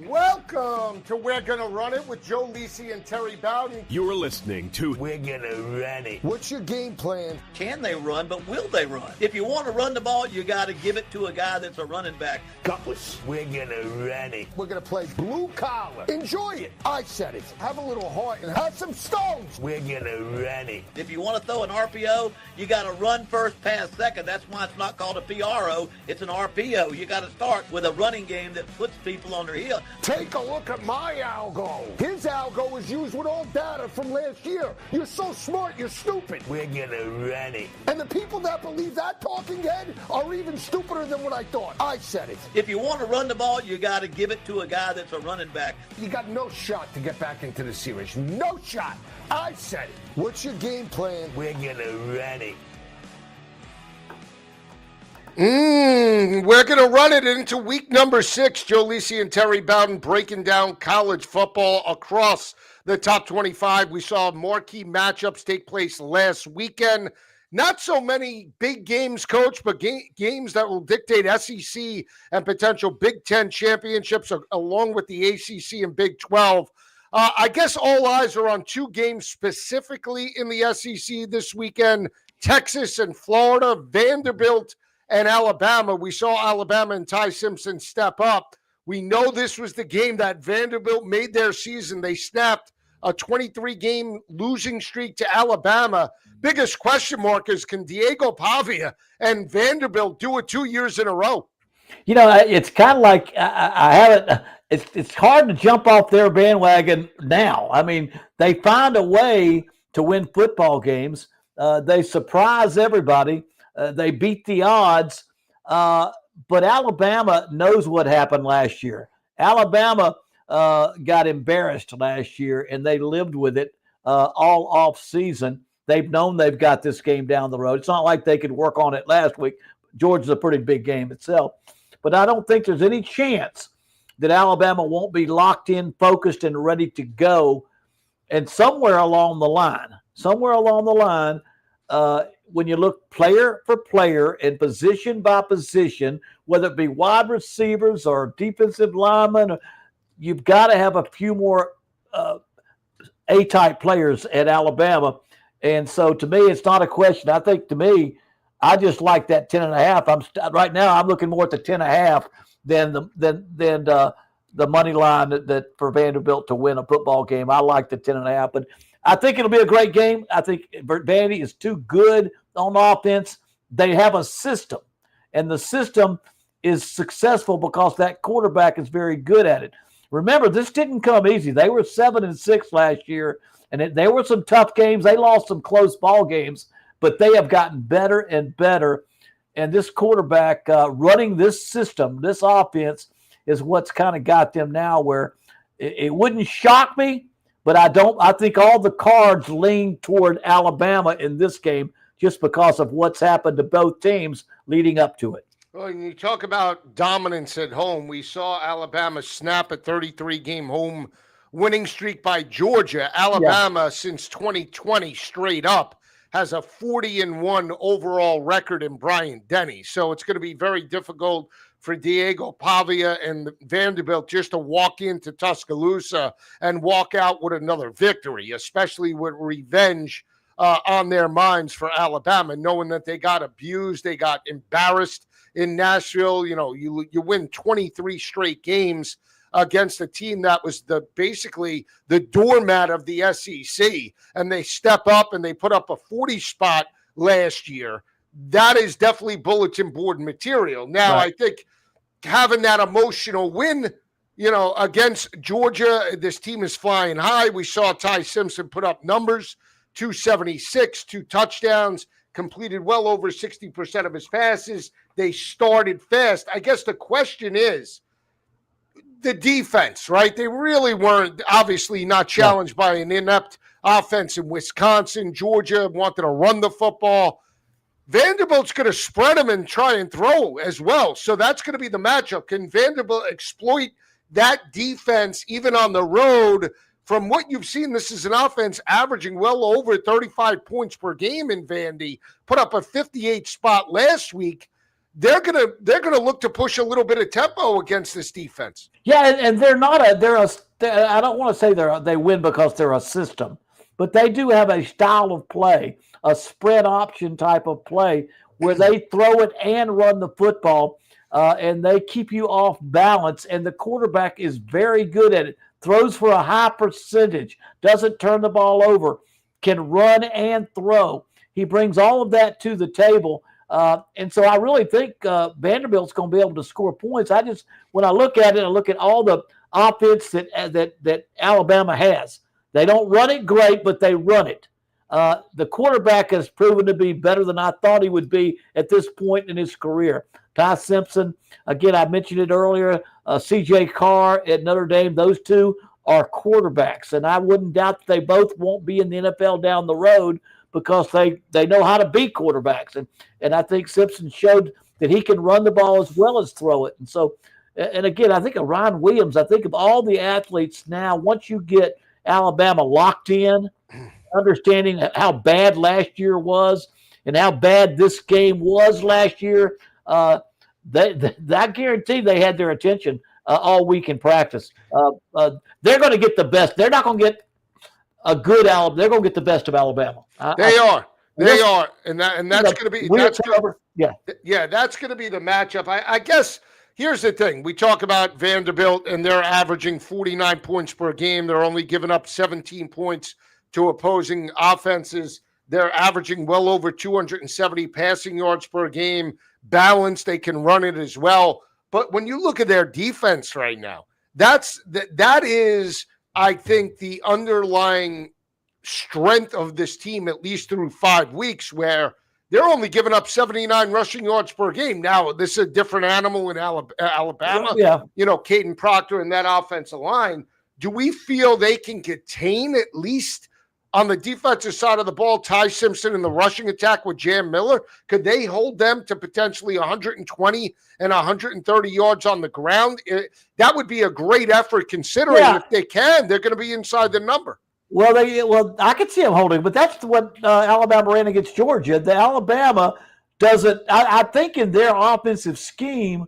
Welcome to We're Gonna Run It with Joe Lisi and Terry Bowden. You're listening to We're Gonna Run It. What's your game plan? Can they run, but will they run? If you want to run the ball, you got to give it to a guy that's a running back. Gutless. We're gonna run it. We're gonna play blue collar. Enjoy it. I said it. Have a little heart and have some stones. We're gonna run it. If you want to throw an RPO, you got to run first, pass second. That's why it's not called a PRO. It's an RPO. You got to start with a running game that puts people on their heel. Take a look at my algo. His algo is used with all data from last year. You're so smart, you're stupid. We're gonna run it. And the people that believe that talking head are even stupider than what I thought. I said it. If you want to run the ball, you got to give it to a guy that's a running back. You got no shot to get back into the series. No shot. I said it. What's your game plan? We're gonna run it. We're going to run it into week number 6. Joe Lisi and Terry Bowden breaking down college football across the top 25. We saw marquee matchups take place last weekend. Not so many big games, Coach, but games that will dictate SEC and potential Big Ten championships along with the ACC and Big 12. I guess all eyes are on two games specifically in the SEC this weekend, Texas and Florida, Vanderbilt and Alabama. We saw Alabama and Ty Simpson step up. We know this was the game that Vanderbilt made their season. They snapped a 23-game losing streak to Alabama. Biggest question mark is, can Diego Pavia and Vanderbilt do it 2 years in a row? You know, it's kind of like I haven't. It's hard to jump off their bandwagon now. I mean, they find a way to win football games. They surprise everybody. They beat the odds, but Alabama knows what happened last year. Alabama got embarrassed last year, and they lived with it all off season. They've known they've got this game down the road. It's not like they could work on it last week. Georgia's a pretty big game itself, but I don't think there's any chance that Alabama won't be locked in, focused, and ready to go. And somewhere along the line, when you look player for player and position by position, whether it be wide receivers or defensive linemen, you've got to have a few more A-type players at Alabama. And so to me, it's not a question. I think to me, I just like that 10.5. Right now, I'm looking more at the 10.5 than the money line that for Vanderbilt to win a football game. I like the 10.5, but I think it'll be a great game. I think Vandy is too good on offense. They have a system, and the system is successful because that quarterback is very good at it. Remember, this didn't come easy. They were 7-6 last year, and there were some tough games. They lost some close ball games, but they have gotten better and better. And this quarterback running this system, this offense, is what's kind of got them now where it wouldn't shock me. But I think all the cards lean toward Alabama in this game just because of what's happened to both teams leading up to it. Well, when you talk about dominance at home, we saw Alabama snap a 33-game home winning streak by Georgia. Alabama, since 2020, straight up, has a 40-1 overall record in Bryant-Denny. So it's going to be very difficult for Diego Pavia and Vanderbilt just to walk into Tuscaloosa and walk out with another victory, especially with revenge on their minds for Alabama, knowing that they got abused, they got embarrassed in Nashville. You know, you win 23 straight games against a team that was basically the doormat of the SEC, and they step up and they put up a 40 spot last year. That is definitely bulletin board material. Now, right. I think having that emotional win, against Georgia, this team is flying high. We saw Ty Simpson put up numbers, 276, 2 touchdowns, completed well over 60% of his passes. They started fast. I guess the question is the defense, right? They really weren't, obviously not challenged by an inept offense in Wisconsin. Georgia wanted to run the football. Vanderbilt's going to spread them and try and throw as well. So that's going to be the matchup. Can Vanderbilt exploit that defense even on the road? From what you've seen, this is an offense averaging well over 35 points per game in Vandy. Put up a 58 spot last week. they're gonna look to push a little bit of tempo against this defense. Yeah, and they're not I don't want to say they win because they're a system, but they do have a style of play, a spread option type of play where they throw it and run the football, and they keep you off balance. And the quarterback is very good at it. Throws for a high percentage, doesn't turn the ball over, can run and throw. He brings all of that to the table. And so I really think Vanderbilt's going to be able to score points. When I look at it, I look at all the offense that Alabama has. They don't run it great, but they run it. The quarterback has proven to be better than I thought he would be at this point in his career. Ty Simpson, again, I mentioned it earlier, C.J. Carr at Notre Dame, those two are quarterbacks. And I wouldn't doubt that they both won't be in the NFL down the road because they know how to be quarterbacks. And I think Simpson showed that he can run the ball as well as throw it. And so, and again, I think of Ryan Williams. I think of all the athletes now, once you get Alabama locked in, understanding how bad last year was and how bad this game was last year, I guarantee they had their attention all week in practice. They're going to get the best. They're not going to get a good Alabama. They're going to get the best of Alabama. They are, and that's going to be that's going to be the matchup. I guess here's the thing: we talk about Vanderbilt, and they're averaging 49 points per game. They're only giving up 17 points to opposing offenses. They're averaging well over 270 passing yards per game. Balanced, they can run it as well. But when you look at their defense right now, that is, I think, the underlying strength of this team, at least through 5 weeks, where they're only giving up 79 rushing yards per game. Now, this is a different animal in Alabama. Yeah. Caden Proctor and that offensive line. Do we feel they can contain, at least on the defensive side of the ball, Ty Simpson in the rushing attack with Jam Miller? Could they hold them to potentially 120 and 130 yards on the ground? That would be a great effort, considering if they can, they're going to be inside the number. Well, I could see them holding, but that's what Alabama ran against Georgia. The Alabama doesn't. I think in their offensive scheme,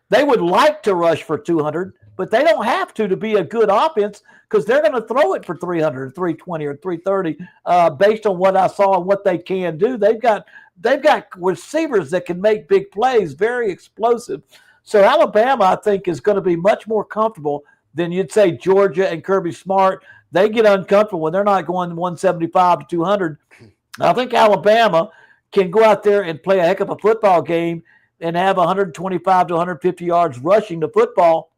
they would like to rush for 200, but they don't have to be a good offense because they're going to throw it for 300, or 320, or 330 based on what I saw and what they can do. They've got receivers that can make big plays, very explosive. So Alabama, I think, is going to be much more comfortable than you'd say Georgia and Kirby Smart. They get uncomfortable when they're not going 175 to 200. I think Alabama can go out there and play a heck of a football game and have 125 to 150 yards rushing the football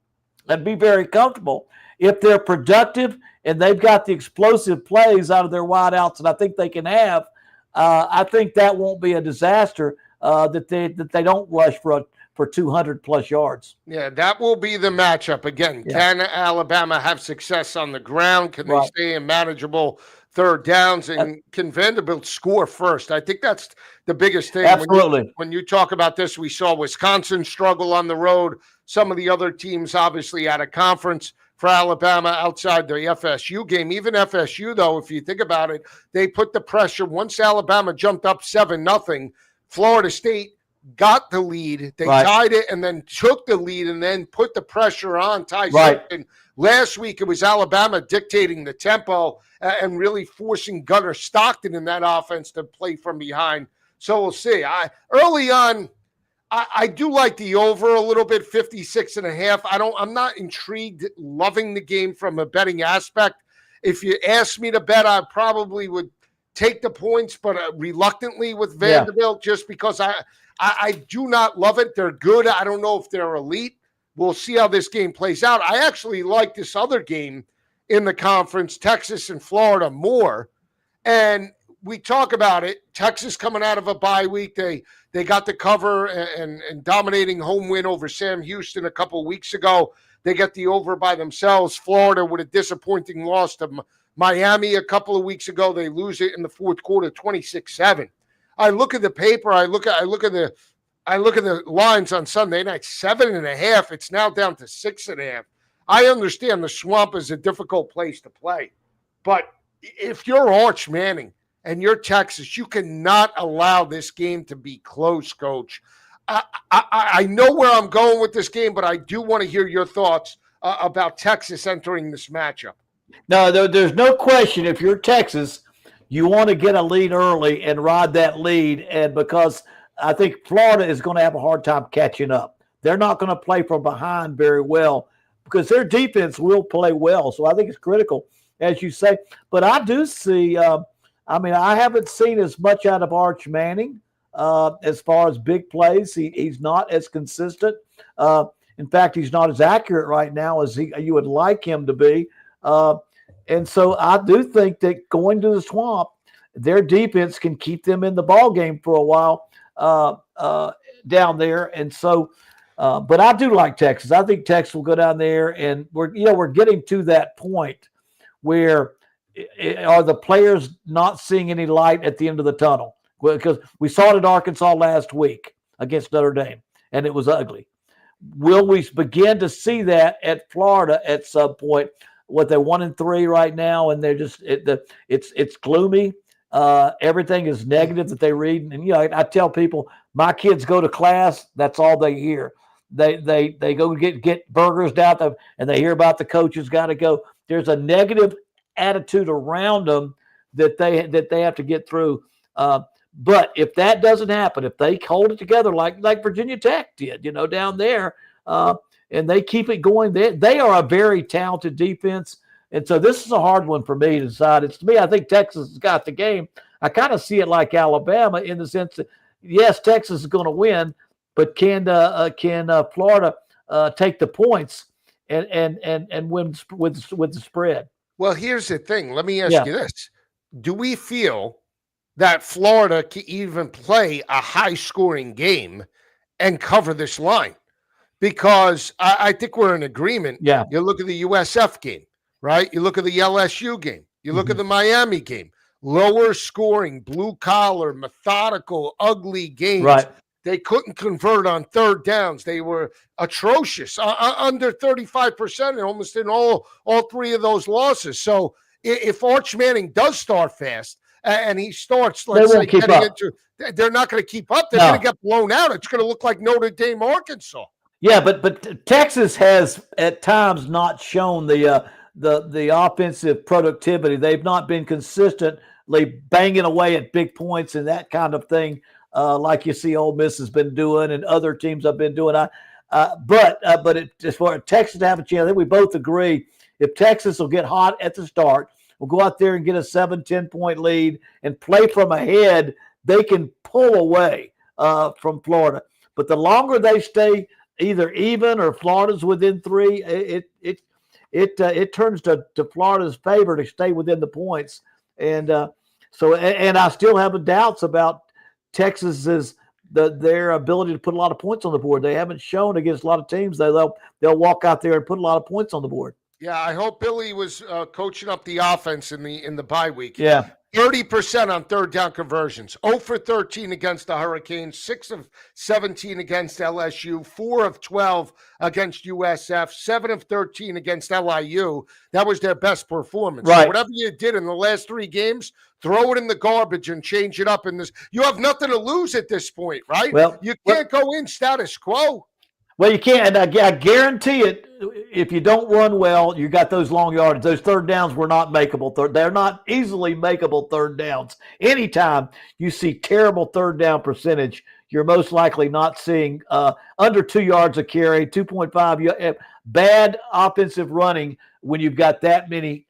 and be very comfortable. If they're productive and they've got the explosive plays out of their wideouts that I think they can have, I think that won't be a disaster that they don't rush for 200 plus yards. Yeah, that will be the matchup. Again, can Alabama have success on the ground? Can they stay in manageable third downs? And can Vanderbilt score first? I think that's the biggest thing. Absolutely. When you talk about this, we saw Wisconsin struggle on the road. Some of the other teams obviously out of conference. For Alabama outside the FSU game. Even FSU, though, if you think about it, they put the pressure. Once Alabama jumped up 7-0, Florida State got the lead. They tied it and then took the lead and then put the pressure on Ty Simpson. Last week, it was Alabama dictating the tempo and really forcing Gunnar Stockton in that offense to play from behind. So we'll see. Early on, I do like the over a little bit, 56.5. I'm not intrigued, loving the game from a betting aspect. If you ask me to bet, I probably would take the points, but reluctantly with Vanderbilt, just because I do not love it. They're good. I don't know if they're elite. We'll see how this game plays out. I actually like this other game in the conference, Texas and Florida, more. And we talk about it. Texas coming out of a bye week. They got the cover and dominating home win over Sam Houston a couple of weeks ago. They got the over by themselves. Florida with a disappointing loss to Miami a couple of weeks ago. They lose it in the fourth quarter, 26-7. I look at the paper. I look at the lines on Sunday night, 7.5. It's now down to 6.5. I understand the Swamp is a difficult place to play, but if you're Arch Manning and you're Texas, you cannot allow this game to be close, Coach. I know where I'm going with this game, but I do want to hear your thoughts about Texas entering this matchup. No, there's no question. If you're Texas, you want to get a lead early and ride that lead, and because I think Florida is going to have a hard time catching up. They're not going to play from behind very well because their defense will play well. So I think it's critical, as you say. But I do see. I haven't seen as much out of Arch Manning as far as big plays. He's not as consistent. In fact, he's not as accurate right now as you would like him to be. And so I do think that going to the Swamp, their defense can keep them in the ball game for a while down there. And so, but I do like Texas. I think Texas will go down there, and we're getting to that point where are the players not seeing any light at the end of the tunnel? Because we saw it at Arkansas last week against Notre Dame, and it was ugly. Will we begin to see that at Florida at some point? What they're 1-3 right now, and they're just it's gloomy. Everything is negative that they read, and I tell people, my kids go to class. That's all they hear. They go get burgers down there, and they hear about the coaches got to go. There's a negative attitude around them that they have to get through. But if that doesn't happen, if they hold it together like Virginia Tech did, down there. And they keep it going. They are a very talented defense. And so this is a hard one for me to decide. To me, I think Texas has got the game. I kind of see it like Alabama in the sense that, yes, Texas is going to win, but can Florida take the points and win with the spread? Well, here's the thing. Let me ask you this. Do we feel that Florida can even play a high-scoring game and cover this line? Because I think we're in agreement. Yeah. You look at the USF game, right? You look at the LSU game. You look at the Miami game. Lower scoring, blue collar, methodical, ugly games. Right. They couldn't convert on third downs. They were atrocious, under 35% and almost in all three of those losses. So if Arch Manning does start fast and he starts, let's say, getting into, they're not going to keep up. They're going to get blown out. It's going to look like Notre Dame, Arkansas. Yeah, but Texas has at times not shown the offensive productivity. They've not been consistently banging away at big points and that kind of thing, like you see Ole Miss has been doing and other teams have been doing. But as far as Texas to have a chance, I think we both agree if Texas will get hot at the start, will go out there and get a 7-10 point lead and play from ahead, they can pull away from Florida. But the longer they stay either even or Florida's within 3, it turns to Florida's favor to stay within the points. And and I still have doubts about Texas's their ability to put a lot of points on the board. They haven't shown against a lot of teams that they'll walk out there and put a lot of points on the board. Yeah, I hope Billy was coaching up the offense in the bye week. Yeah. 30% on third down conversions, 0 for 13 against the Hurricanes, 6 of 17 against LSU, 4 of 12 against USF, 7 of 13 against LIU. That was their best performance. Right. So whatever you did in the last 3 games, throw it in the garbage and change it up in this. You have nothing to lose at this point, right? Well, you can't go in status quo. Well, you can't. And I guarantee it, if you don't run well, you got those long yards. Those third downs were not makeable. They're not easily makeable third downs. Anytime you see terrible third down percentage, you're most likely not seeing under 2 yards a carry, 2.5. Bad offensive running when you've got that many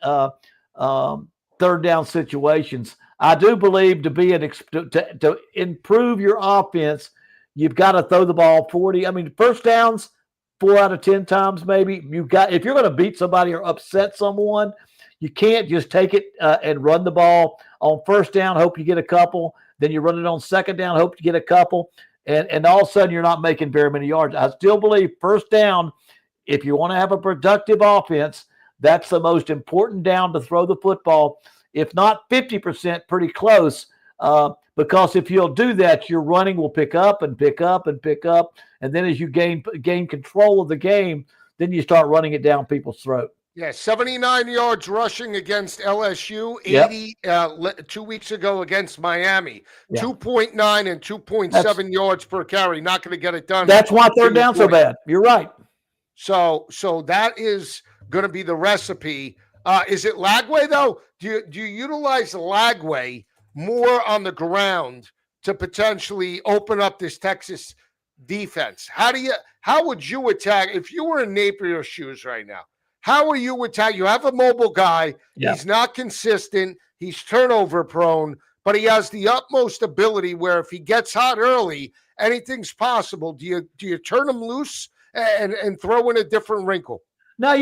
third down situations. I do believe to improve your offense, you've got to throw the ball 40. I mean, first downs, 4 out of 10 times maybe. If you're going to beat somebody or upset someone, you can't just take it and run the ball on first down, hope you get a couple. Then you run it on second down, hope you get a couple. And all of a sudden you're not making very many yards. I still believe first down, if you want to have a productive offense, that's the most important down to throw the football. If not 50%, pretty close. Because if you'll do that, your running will pick up and pick up and pick up. And then as you gain control of the game, then you start running it down people's throat. Yeah, 79 yards rushing against LSU, Yep. 80 2 weeks ago against Miami. Yeah. 2.9 and 2.7 yards per carry. Not going to get it done. That's why to third your down so point. bad. You're right. So that is going to be the recipe. Is it Lagway though? Do you utilize Lagway more on the ground to potentially open up this Texas defense? How would you attack if you were in Napier's shoes right now? How are you attack? You have a mobile guy. Yeah. He's not consistent. He's turnover prone, but he has the utmost ability where if he gets hot early, anything's possible. Do you turn him loose and throw in a different wrinkle? No,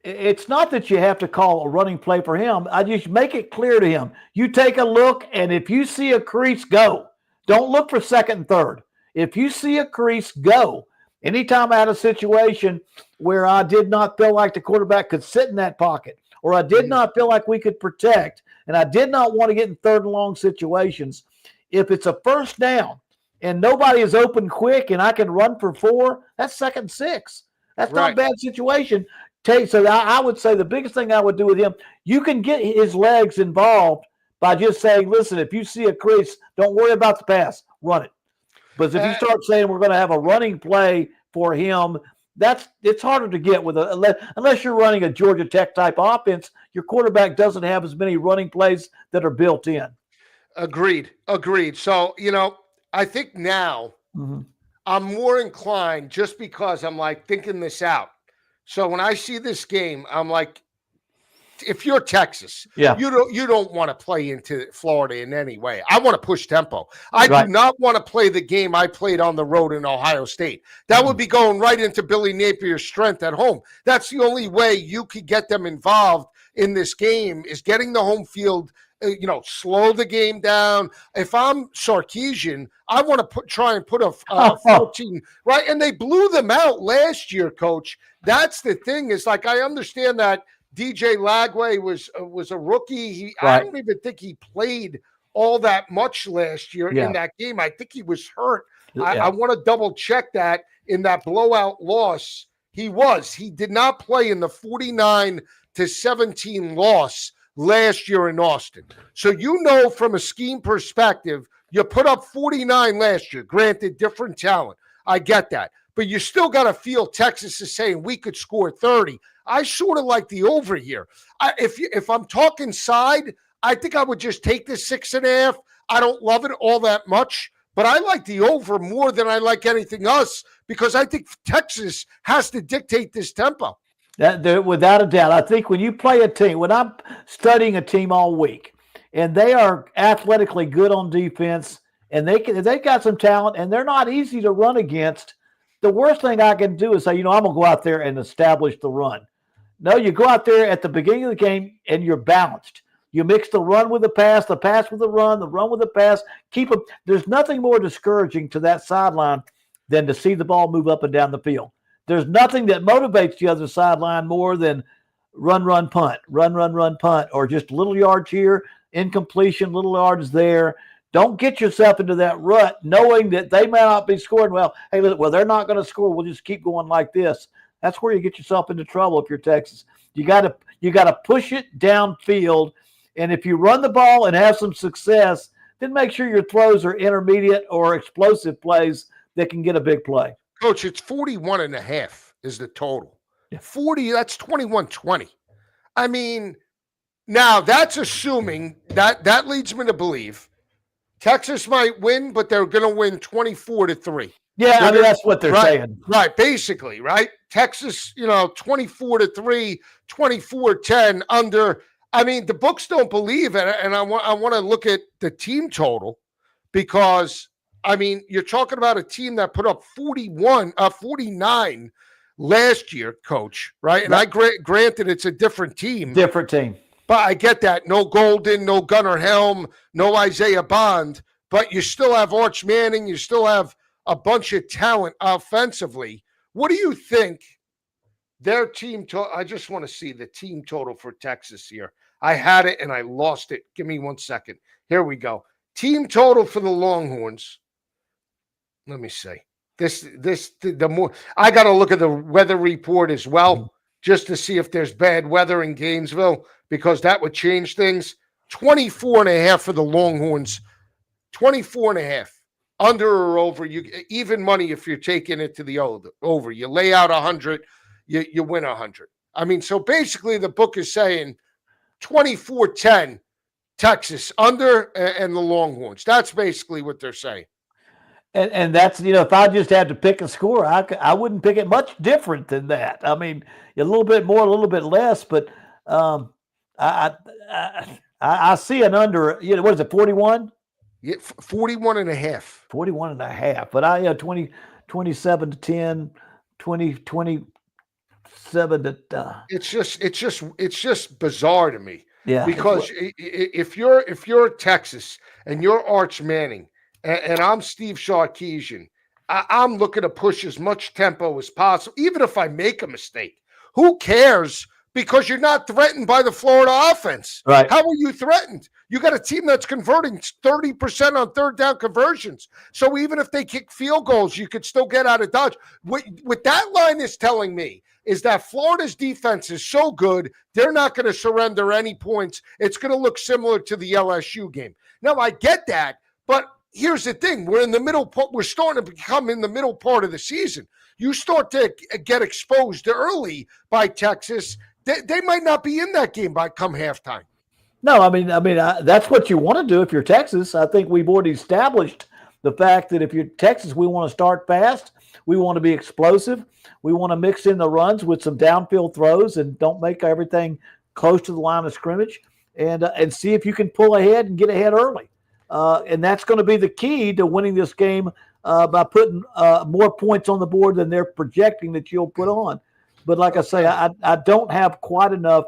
it's not that you have to call a running play for him. I just make it clear to him. You take a look, and if you see a crease, go. Don't look for second and third. If you see a crease, go. Anytime I had a situation where I did not feel like the quarterback could sit in that pocket, or I did not feel like we could protect, and I did not want to get in third and long situations, if it's a first down and nobody is open quick and I can run for 4, that's second and 6. That's not a bad situation. So I would say the biggest thing I would do with him, you can get his legs involved by just saying, listen, if you see a crease, don't worry about the pass, run it. But if you start saying we're going to have a running play for him, it's harder to get with unless you're running a Georgia Tech type offense. Your quarterback doesn't have as many running plays that are built in. Agreed. So I think now I'm more inclined just because I'm like thinking this out. So when I see this game, I'm like, if you're Texas, you don't want to play into Florida in any way. I want to push tempo. I do not want to play the game I played on the road in Ohio State. That would be going right into Billy Napier's strength at home. That's the only way you could get them involved in this game is getting the home field, slow the game down. If I'm Sarkisian, I want to try and put a 14, right? And they blew them out last year, Coach. That's the thing is like, I understand that DJ Lagway was a rookie. I don't even think he played all that much last year in that game. I think he was hurt. I want to double check that in that blowout loss. He did not play in the 49-17 loss last year in Austin. So from a scheme perspective, you put up 49 last year. Granted, different talent. I get that. But you still got to feel Texas is saying we could score 30. I sort of like the over here. If I'm talking side, I think I would just take the 6.5. I don't love it all that much, but I like the over more than I like anything else because I think Texas has to dictate this tempo. Without a doubt. I think when you play a team, when I'm studying a team all week, and they are athletically good on defense, and they've got some talent, and they're not easy to run against, the worst thing I can do is say, I'm going to go out there and establish the run. No, you go out there at the beginning of the game and you're balanced. You mix the run with the pass with the run with the pass. Keep them. There's nothing more discouraging to that sideline than to see the ball move up and down the field. There's nothing that motivates the other sideline more than run, punt, run, punt, or just little yards here, incompletion, little yards there. Don't get yourself into that rut knowing that they may not be scoring. Well, hey, they're not going to score. We'll just keep going like this. That's where you get yourself into trouble if you're Texas. You got to push it downfield, and if you run the ball and have some success, then make sure your throws are intermediate or explosive plays that can get a big play. Coach, it's 41.5 is the total. 40, that's 21-20. I mean, now that's assuming that leads me to believe Texas might win, but they're going to win 24-3. Yeah, that's what they're saying. Right, basically, right? Texas, 24-3, 24-10 under. I mean, the books don't believe it, and I want to look at the team total because, I mean, you're talking about a team that put up 49 last year, Coach, right? And I granted it's a different team. Different team. But I get that. No Golden, no Gunnar Helm, no Isaiah Bond, but you still have Arch Manning, you still have a bunch of talent offensively. What do you think their team total? I just want to see the team total for Texas here. I had it and I lost it. Give me 1 second. Here we go. Team total for the Longhorns. Let me see. The more I got to look at the weather report as well. just to see if there's bad weather in Gainesville, because that would change things. 24.5 for the Longhorns. 24.5. Under or over, you even money if you're taking it to the over. You lay out 100, you win 100. I mean, so basically the book is saying 24-10 Texas under and the Longhorns. That's basically what they're saying. And that's, if I just had to pick a score, I wouldn't pick it much different than that. I mean, a little bit more, a little bit less, but I see an under, what is it, 41? Yeah, 41.5. 41.5. But 27 to 10, 27 to It's just bizarre to me. Yeah. Because if you're Texas and you're Arch Manning and I'm Steve Sarkisian, I'm looking to push as much tempo as possible, even if I make a mistake. Who cares? Because you're not threatened by the Florida offense. Right. How are you threatened? You got a team that's converting 30% on third down conversions. So even if they kick field goals, you could still get out of Dodge. What that line is telling me is that Florida's defense is so good, they're not going to surrender any points. It's going to look similar to the LSU game. Now, I get that, but here's the thing. We're in the middle. We're starting to become in the middle part of the season. You start to get exposed early by Texas. They might not be in that game by come halftime. No, I mean, that's what you want to do if you're Texas. I think we've already established the fact that if you're Texas, we want to start fast. We want to be explosive. We want to mix in the runs with some downfield throws and don't make everything close to the line of scrimmage, and see if you can pull ahead and get ahead early. And that's going to be the key to winning this game by putting more points on the board than they're projecting that you'll put on. But like I say, I don't have quite enough.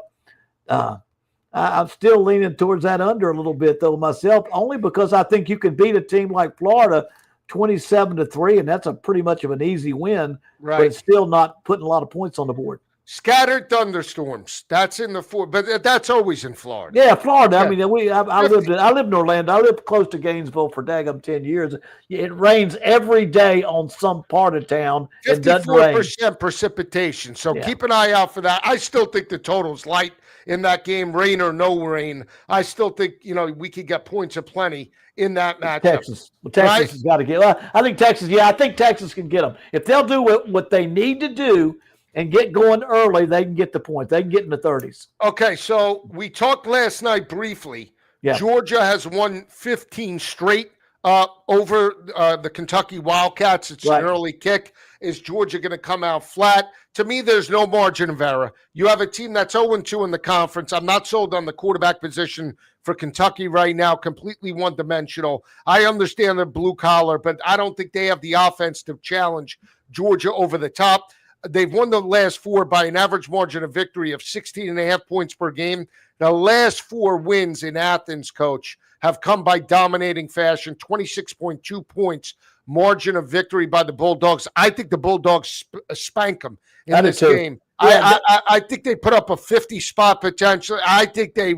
I'm still leaning towards that under a little bit, though, myself, only because I think you can beat a team like Florida 27-3, and that's a pretty much of an easy win, right? But it's still not putting a lot of points on the board. Scattered thunderstorms. That's in the four, but that's always in Florida. Yeah, Florida. Yeah. I mean, I lived in Orlando. I lived close to Gainesville for daggum 10 years. It rains every day on some part of town. 54% precipitation. So keep an eye out for that. I still think the total's light in that game, rain or no rain. I still think we could get points aplenty in that matchup. Texas has got to get. Well, I think Texas. Yeah, I think Texas can get them if they'll do what they need to do and get going early. They can get the point. They can get in the 30s. Okay, so we talked last night briefly. Yeah. Georgia has won 15 straight over the Kentucky Wildcats. It's an early kick. Is Georgia going to come out flat? To me, there's no margin of error. You have a team that's 0-2 in the conference. I'm not sold on the quarterback position for Kentucky right now, completely one-dimensional. I understand the blue collar, but I don't think they have the offense to challenge Georgia over the top. They've won the last four by an average margin of victory of 16.5 points per game. The last four wins in Athens, Coach, have come by dominating fashion, 26.2 points margin of victory by the Bulldogs. I think the Bulldogs spank them in this game. Yeah, I think they put up a 50-spot potential. I think they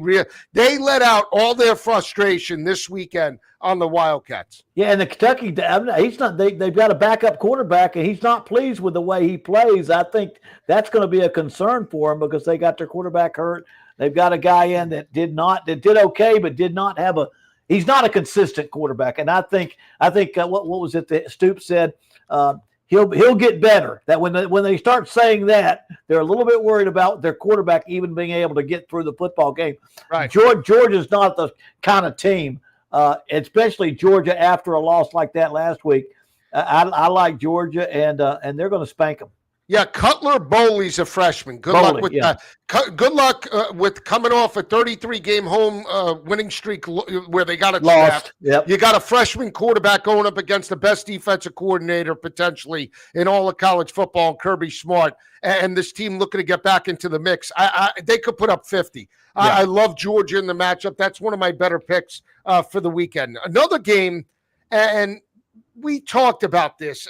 let out all their frustration this weekend on the Wildcats. Yeah, and the Kentucky, he's not. They've got a backup quarterback, and he's not pleased with the way he plays. I think that's going to be a concern for him because they got their quarterback hurt. They've got a guy in that did okay, but did not have a. He's not a consistent quarterback, and I think what was it that Stoops said? He'll get better. That when they start saying that, they're a little bit worried about their quarterback even being able to get through the football game. Right. Georgia's not the kind of team, especially Georgia after a loss like that last week. I like Georgia, and they're going to spank them. Yeah, Cutler Bowley's a freshman. Good luck with that. Good luck with coming off a 33-game home winning streak where they got it lost. Yep. You got a freshman quarterback going up against the best defensive coordinator potentially in all of college football, Kirby Smart, and this team looking to get back into the mix. They could put up 50. Yeah. I love Georgia in the matchup. That's one of my better picks for the weekend. Another game, and we talked about this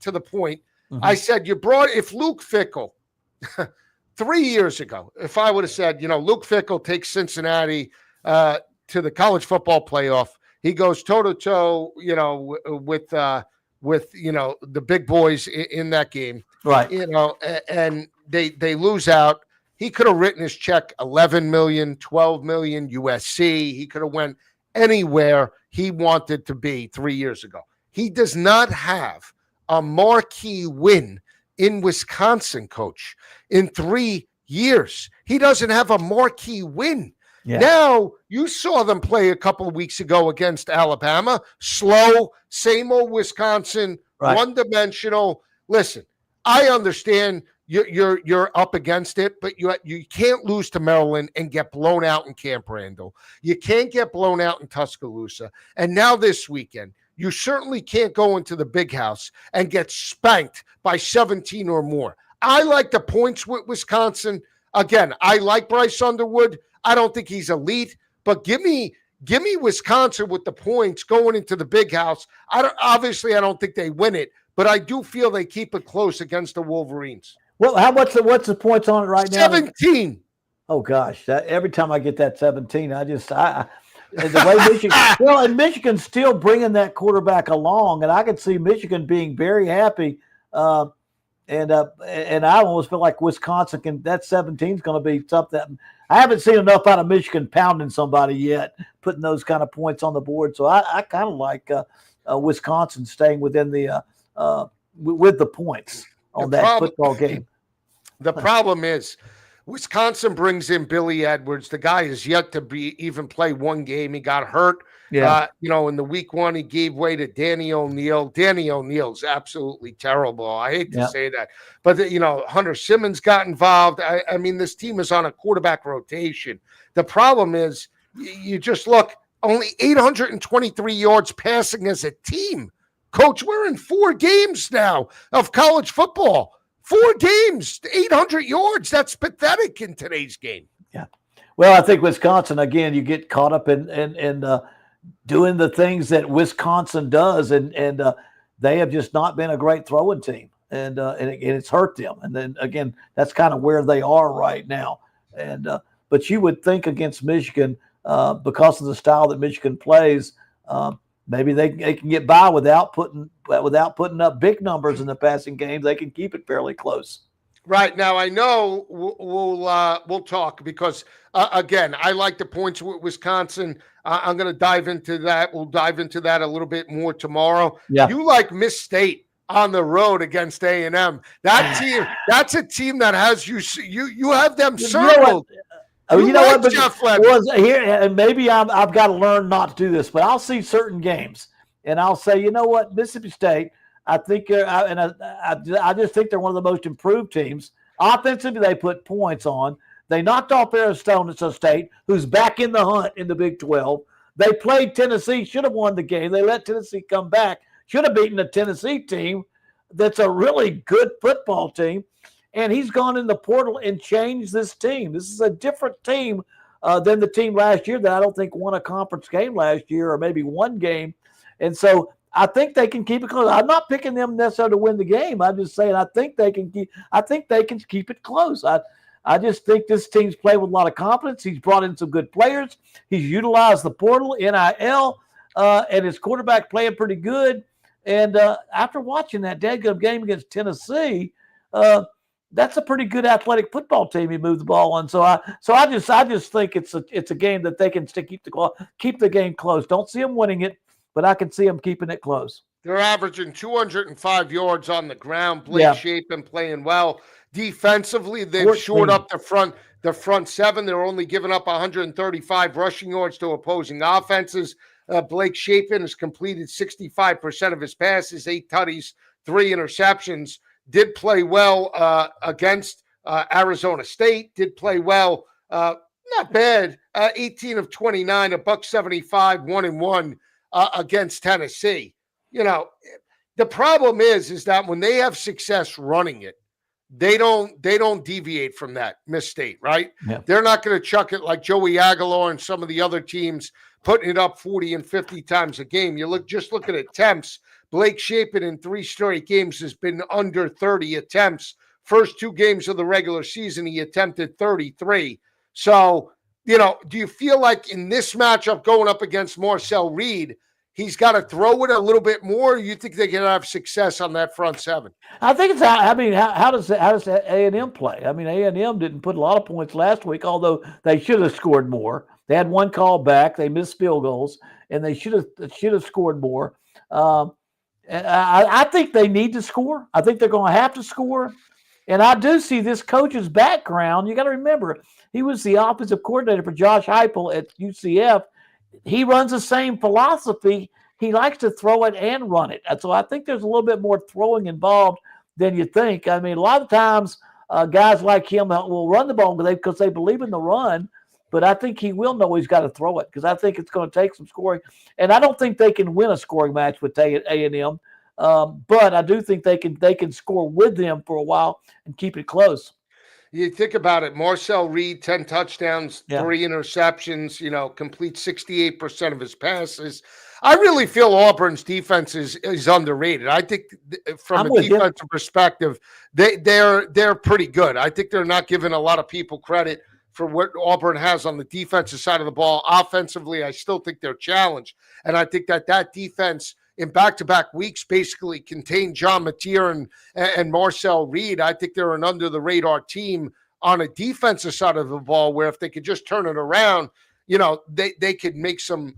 to the point. Mm-hmm. I said, if Luke Fickell, 3 years ago, if I would have said, Luke Fickell takes Cincinnati to the college football playoff, he goes toe-to-toe, with the big boys in that game. Right. And they lose out. He could have written his check 11 million, 12 million USC. He could have went anywhere he wanted to be 3 years ago. He does not have a marquee win in Wisconsin, coach, in 3 years. He doesn't have a marquee win. Yeah. Now, you saw them play a couple of weeks ago against Alabama. Slow, same old Wisconsin, Right. one-dimensional. Listen, I understand you're up against it, but you can't lose to Maryland and get blown out in Camp Randall. You can't get blown out in Tuscaloosa. And now this weekend, you certainly can't go into the big house and get spanked by 17 or more. I like the points with Wisconsin. Again, I like Bryce Underwood. I don't think he's elite, but give me Wisconsin with the points going into the big house. I don't think they win it, but I do feel they keep it close against the Wolverines. Well, what's the points on it right now? 17. Oh gosh, every time I get that 17, the way Michigan, and Michigan's still bringing that quarterback along, and I could see Michigan being very happy. And I almost feel like Wisconsin that 17 is going to be something. I haven't seen enough out of Michigan pounding somebody yet, putting those kind of points on the board. So I kind of like Wisconsin staying within the with the points on that football game. The problem is Wisconsin brings in Billy Edwards. The guy is yet to even play one game. He got hurt. Yeah. In the week one, he gave way to Danny O'Neal. Danny O'Neal's absolutely terrible. I hate to say that. But, Hunter Simmons got involved. I mean, this team is on a quarterback rotation. The problem is you just look, only 823 yards passing as a team. Coach, we're in 4 games now of college football. 4 games, 800 yards. That's pathetic in today's game. Yeah. Well, I think Wisconsin, again, you get caught up in doing the things that Wisconsin does, and they have just not been a great throwing team, and it's hurt them. And then again, that's kind of where they are right now. And but you would think against Michigan, because of the style that Michigan plays, maybe they can get by without putting up big numbers in the passing game. They can keep it fairly close. Right. Now, I know we'll talk because, again, I like the points with Wisconsin. I'm going to dive into that. We'll dive into that a little bit more tomorrow. Yeah. You like Miss State on the road against A&M. That team, that's a team that has you have them circled. You know what? Jeff Levy. Here, and maybe I've got to learn not to do this, but I'll see certain games and I'll say, you know what, Mississippi State, I think, I just think they're one of the most improved teams. Offensively, they put points on. They knocked off Arizona State, who's back in the hunt in the Big 12. They played Tennessee, should have won the game. They let Tennessee come back, should have beaten the Tennessee team that's a really good football team. And he's gone in the portal and changed this team. This is a different team than the team last year that I don't think won a conference game last year or maybe one game. And so I think they can keep it close. I'm not picking them necessarily to win the game. I'm just saying I think they can keep it close. I just think this team's played with a lot of confidence. He's brought in some good players. He's utilized the portal, NIL, and his quarterback playing pretty good. And after watching that dadgum game against Tennessee, that's a pretty good athletic football team he moved the ball on. So I just think it's a game that they can keep the game close. Don't see them winning it, but I can see them keeping it close. They're averaging 205 yards on the ground. Blake Shapen playing well. Defensively, they've shored up the front seven. They're only giving up 135 rushing yards to opposing offenses. Blake Shapen has completed 65% of his passes, 8 tutties, 3 interceptions. Did play well against Arizona State. Did play well, not bad. 18 of 29, $175, 1-1 against Tennessee. The problem is that when they have success running it, they don't deviate from that. Miss State, right? Yeah. They're not going to chuck it like Joey Aguilar and some of the other teams putting it up 40 and 50 times a game. Just look at attempts. Blake Shapen in 3 straight games has been under 30 attempts. First 2 games of the regular season, he attempted 33. So, do you feel like in this matchup going up against Marcel Reed, he's got to throw it a little bit more? You think they can have success on that front seven? I think it's how. I mean, how does A&M play? I mean, A&M didn't put a lot of points last week, although they should have scored more. They had one call back, they missed field goals, and they should have scored more. And I think they need to score. I think they're going to have to score. And I do see this coach's background. You got to remember, he was the offensive coordinator for Josh Heupel at UCF. He runs the same philosophy. He likes to throw it and run it. And so I think there's a little bit more throwing involved than you think. I mean, a lot of times guys like him will run the ball because they believe in the run, but I think he will know he's got to throw it because I think it's going to take some scoring. And I don't think they can win a scoring match with A&M, but I do think they can score with them for a while and keep it close. You think about it, Marcel Reed, 10 touchdowns, Yeah. 3 interceptions, complete 68% of his passes. I really feel Auburn's defense is underrated. I think from a defensive perspective, they're pretty good. I think they're not giving a lot of people credit for what Auburn has on the defensive side of the ball. Offensively, I still think they're challenged. And I think that defense in back-to-back weeks basically contained John Mateer and Marcel Reed. I think they're an under-the-radar team on a defensive side of the ball where if they could just turn it around, they could make some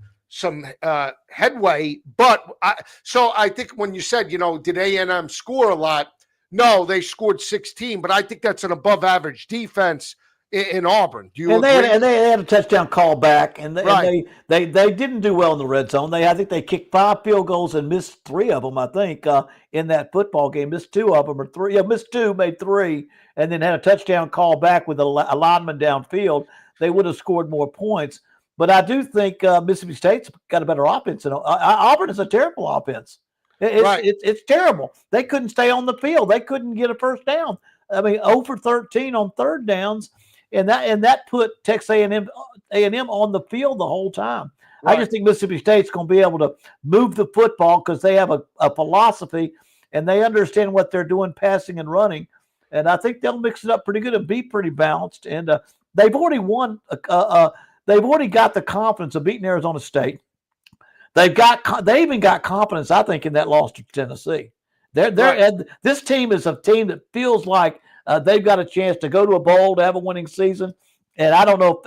headway. But I think when you said, did A&M score a lot? No, they scored 16, but I think that's an above-average defense in Auburn. Do you agree? They had a touchdown call back, and they didn't do well in the red zone. I think they kicked 5 field goals and missed 3 of them. I think in that football game, missed 2 of them or 3. Yeah, missed 2, made 3, and then had a touchdown call back with a lineman downfield. They would have scored more points. But I do think Mississippi State's got a better offense. Auburn is a terrible offense. It's terrible. They couldn't stay on the field. They couldn't get a first down. I mean, 0 for 13 on third downs. And that put Texas A&M on the field the whole time. Right. I just think Mississippi State's going to be able to move the football because they have a philosophy and they understand what they're doing, passing and running. And I think they'll mix it up pretty good and be pretty balanced. And they've already won. They've already got the confidence of beating Arizona State. They even got confidence, I think, in that loss to Tennessee. This team is a team that feels like they've got a chance to go to a bowl, to have a winning season. And I don't know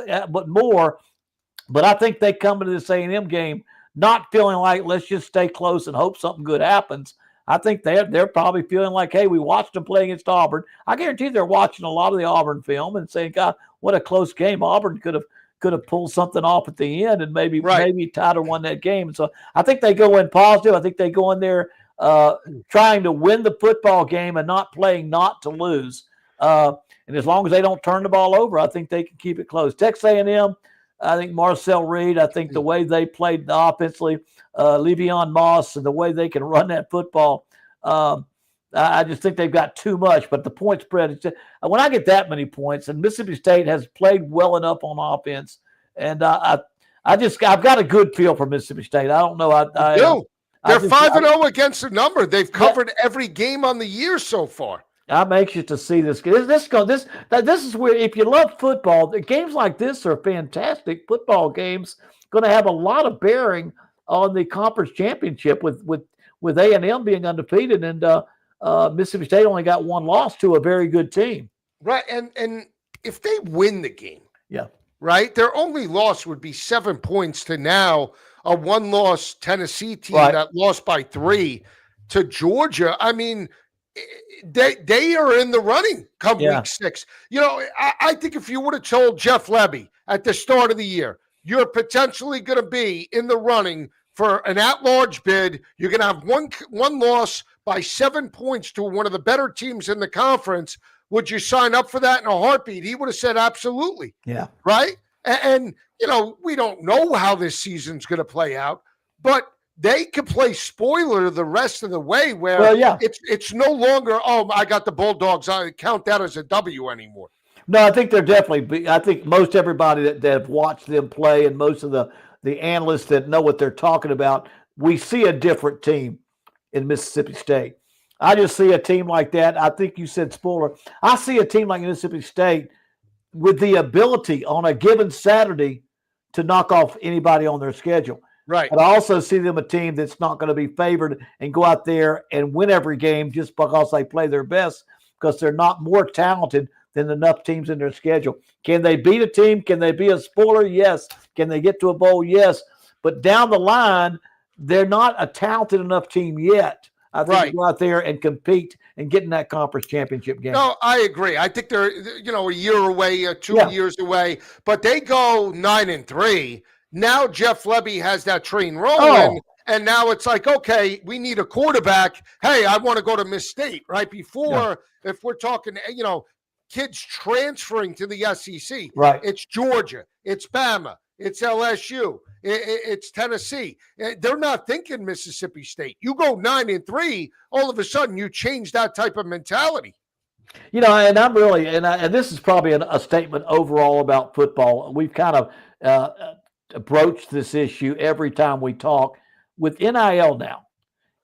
but I think they come into this A&M game not feeling like let's just stay close and hope something good happens. I think they're probably feeling like, hey, we watched them play against Auburn. I guarantee they're watching a lot of the Auburn film and saying, God, what a close game. Auburn could have pulled something off at the end and maybe tied or won that game. And so I think they go in positive. I think they go in there trying to win the football game and not playing not to lose. And as long as they don't turn the ball over, I think they can keep it close. Texas A&M, I think Marcel Reed, I think the way they played offensively, Le'Veon Moss, and the way they can run that football, I just think they've got too much. But the point spread is just, when I get that many points, and Mississippi State has played well enough on offense, and I've got a good feel for Mississippi State. I don't know. They're 5-0 against the number. They've covered every game on the year so far. I'm anxious to see this. This is where, if you love football, games like this are fantastic football games. Going to have a lot of bearing on the conference championship with A&M being undefeated and Mississippi State only got 1 loss to a very good team. Right, and if they win the game, right, their only loss would be 7 points to now a 1-loss Tennessee team that lost by 3 to Georgia. I mean, they are in the running come week 6. I think if you would have told Jeff Lebby at the start of the year, you're potentially going to be in the running for an at-large bid, you're going to have one loss by 7 points to one of the better teams in the conference, would you sign up for that in a heartbeat? He would have said absolutely. Yeah. Right? And we don't know how this season's going to play out, but they could play spoiler the rest of the way where it's no longer, I got the Bulldogs, I count that as a W anymore. No, I think they're definitely, I think most everybody that have watched them play and most of the analysts that know what they're talking about, we see a different team in Mississippi State. I just see a team like that. I think you said spoiler. I see a team like Mississippi State with the ability on a given Saturday to knock off anybody on their schedule. Right. But I also see them a team that's not going to be favored and go out there and win every game just because they play their best, because they're not more talented than enough teams in their schedule. Can they beat a team? Can they be a spoiler? Yes. Can they get to a bowl? Yes. But down the line, they're not a talented enough team yet, I think, to go out there and compete and get in that conference championship game. No, I agree. I think they're, a year away, 2 years away, but they go 9-3. Now Jeff Lebby has that train rolling, and now it's like, okay, we need a quarterback. Hey, I want to go to Miss State, right? Before, if we're talking, kids transferring to the SEC, right? It's Georgia, it's Bama, it's LSU, it's Tennessee. They're not thinking Mississippi State. You go 9-3, all of a sudden you change that type of mentality. And I'm really, and this is probably a statement overall about football. We've kind of broached this issue every time we talk with NIL now.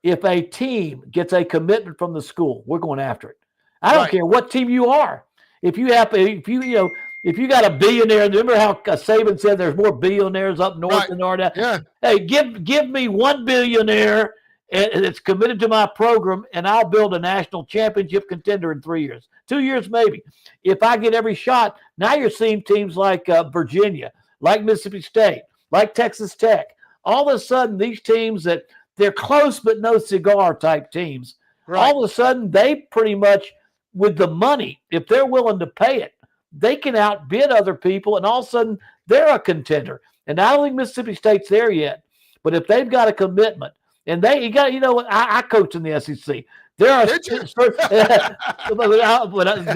If a team gets a commitment from the school, we're going after it. I don't care what team you are. If you got a billionaire, remember how Saban said there's more billionaires up north than there are down? Yeah. Hey, give me one billionaire and it's committed to my program, and I'll build a national championship contender in 3 years, 2 years maybe. If I get every shot, now you're seeing teams like Virginia, like Mississippi State, like Texas Tech. All of a sudden, these teams that they're close but no cigar type teams, all of a sudden they pretty much, with the money, if they're willing to pay it, they can outbid other people, and all of a sudden they're a contender. And I don't think Mississippi State's there yet, but if they've got a commitment, and I coach in the SEC. There are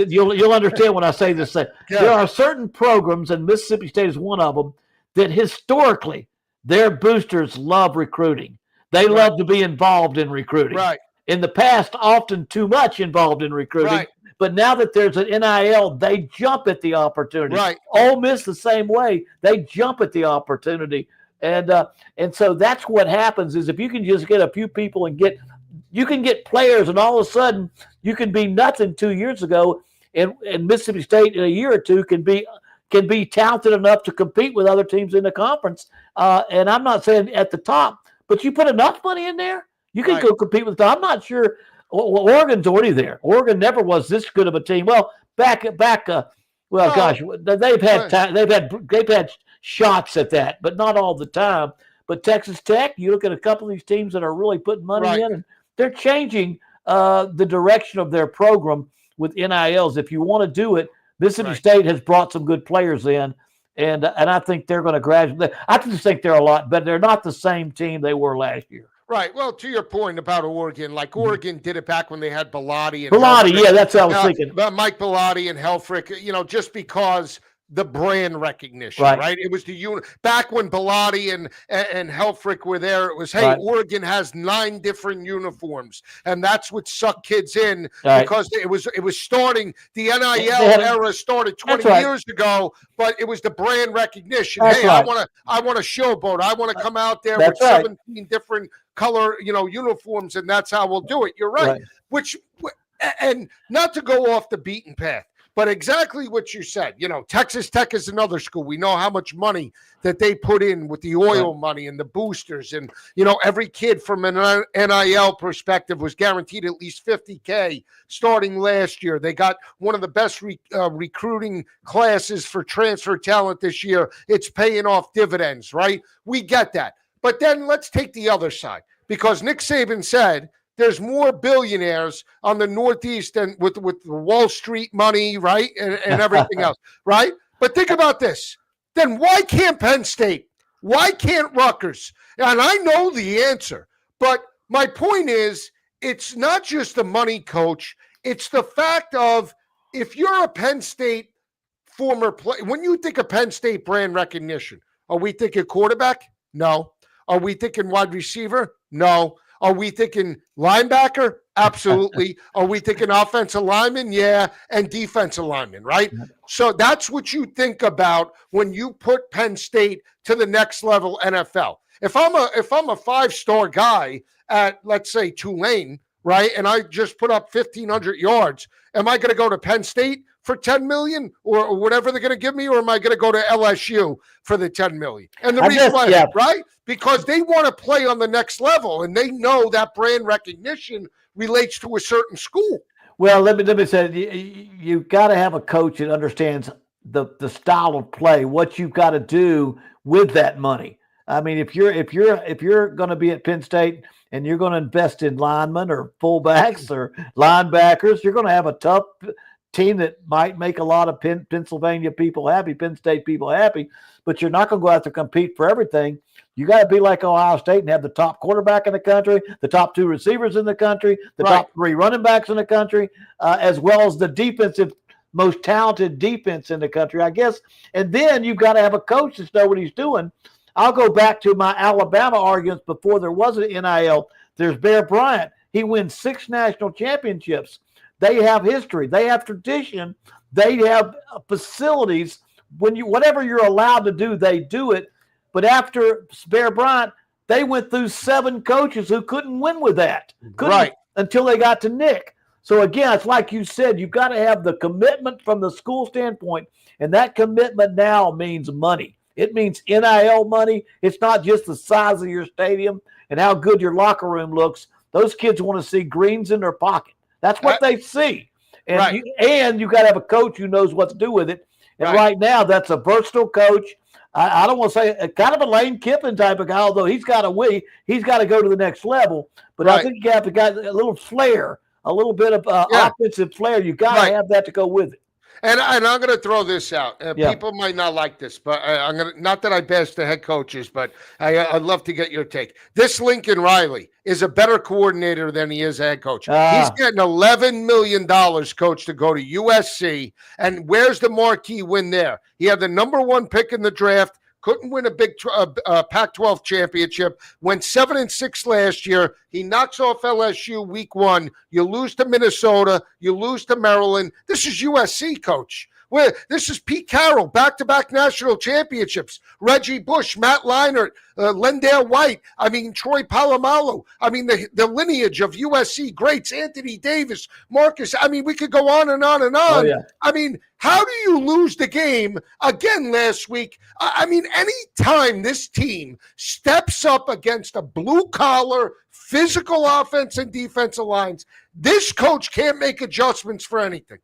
you'll understand when I say this. There are certain programs, and Mississippi State is one of them, that historically their boosters love recruiting. They love to be involved in recruiting. Right. In the past, often too much involved in recruiting. Right. But now that there's an NIL, they jump at the opportunity. Right. Ole Miss the same way. They jump at the opportunity. And so that's what happens is if you can just get a few people and you can get players, and all of a sudden you can be nothing 2 years ago, and Mississippi State in a year or two can be talented enough to compete with other teams in the conference. And I'm not saying at the top, but you put enough money in there, you can go compete with the top. I'm not sure. Oregon's already there. Oregon never was this good of a team. Well, back. They've had shots at that, but not all the time. But Texas Tech, you look at a couple of these teams that are really putting money in, and they're changing the direction of their program with NILs. If you want to do it, Mississippi State has brought some good players in, and I think they're going to gradually. I just think they're a lot better. They're not the same team they were last year. Right. Well, to your point about Oregon, like Oregon did it back when they had Bellotti. That's what I was thinking. Mike Bellotti and Helfrich, just because the brand recognition, right? It was back when Bellotti and Helfrich were there. It was, hey, Oregon has 9 different uniforms, and that's what sucked kids in because it was starting. The NIL era started 20 years ago, but it was the brand recognition. I want to showboat. I want to come out there with 17 different color, uniforms, and that's how we'll do it. You're right. And not to go off the beaten path, but exactly what you said. Texas Tech is another school. We know how much money that they put in with the oil money and the boosters. And, every kid from an NIL perspective was guaranteed at least $50K starting last year. They got one of the best recruiting classes for transfer talent this year. It's paying off dividends, right? We get that. But then let's take the other side, because Nick Saban said there's more billionaires on the Northeast than with the Wall Street money, right, and everything else, right? But think about this. Then why can't Penn State? Why can't Rutgers? And I know the answer, but my point is it's not just the money, Coach. It's the fact of if you're a Penn State former player, when you think of Penn State brand recognition, are we thinking quarterback? No. Are we thinking wide receiver? No. Are we thinking linebacker? Absolutely. Are we thinking offensive lineman? Yeah. And defensive lineman, right? So that's what you think about when you put Penn State to the next level NFL. If I'm a 5-star guy at, let's say, Tulane, right? And I just put up 1,500 yards. Am I going to go to Penn State for 10 million or whatever they're going to give me, or am I going to go to LSU for the 10 million? And the reason why, right? Because they want to play on the next level, and they know that brand recognition relates to a certain school. Well, let me say, you've got to have a coach that understands the style of play, what you've got to do with that money. I mean, if you're going to be at Penn State and you're going to invest in linemen or fullbacks or linebackers, you're going to have a tough team that might make a lot of Pennsylvania people happy, Penn State people happy, but you're not going to go out there and compete for everything. You got to be like Ohio State and have the top quarterback in the country, the top 2 receivers in the country, the top 3 running backs in the country, as well as the most talented defense in the country, I guess. And then you've got to have a coach that's know what he's doing. I'll go back to my Alabama arguments before there was an NIL. There's Bear Bryant. He wins 6 national championships. They have history. They have tradition. They have facilities. Whatever you're allowed to do, they do it. But after Bear Bryant, they went through 7 coaches who couldn't win with that. Until they got to Nick. So again, it's like you said, you've got to have the commitment from the school standpoint, and that commitment now means money. It means NIL money. It's not just the size of your stadium and how good your locker room looks. Those kids want to see greens in their pocket. That's what they see. And you got to have a coach who knows what to do with it. And right now, that's a versatile coach. I don't want to say kind of a Lane Kiffin type of guy, although he's got to go to the next level. But I think you have to got a little flair, a little bit of offensive flair. You got to have that to go with it. And I'm going to throw this out. People might not like this, but I'm going to, not that I bash the head coaches, but I'd love to get your take. This Lincoln Riley is a better coordinator than he is a head coach. He's getting $11 million, coach, to go to USC. And where's the marquee win there? He had the number 1 pick in the draft. Couldn't win a big Pac-12 championship. Went 7-6 last year. He knocks off LSU week 1. You lose to Minnesota. You lose to Maryland. This is USC, coach. This is Pete Carroll, back-to-back national championships. Reggie Bush, Matt Leinart, Lendale White. I mean, Troy Polamalu. I mean, the lineage of USC greats, Anthony Davis, Marcus. I mean, we could go on and on and on. I mean, how do you lose the game again last week? I mean, any time this team steps up against a blue-collar, physical offense and defensive lines, this coach can't make adjustments for anything.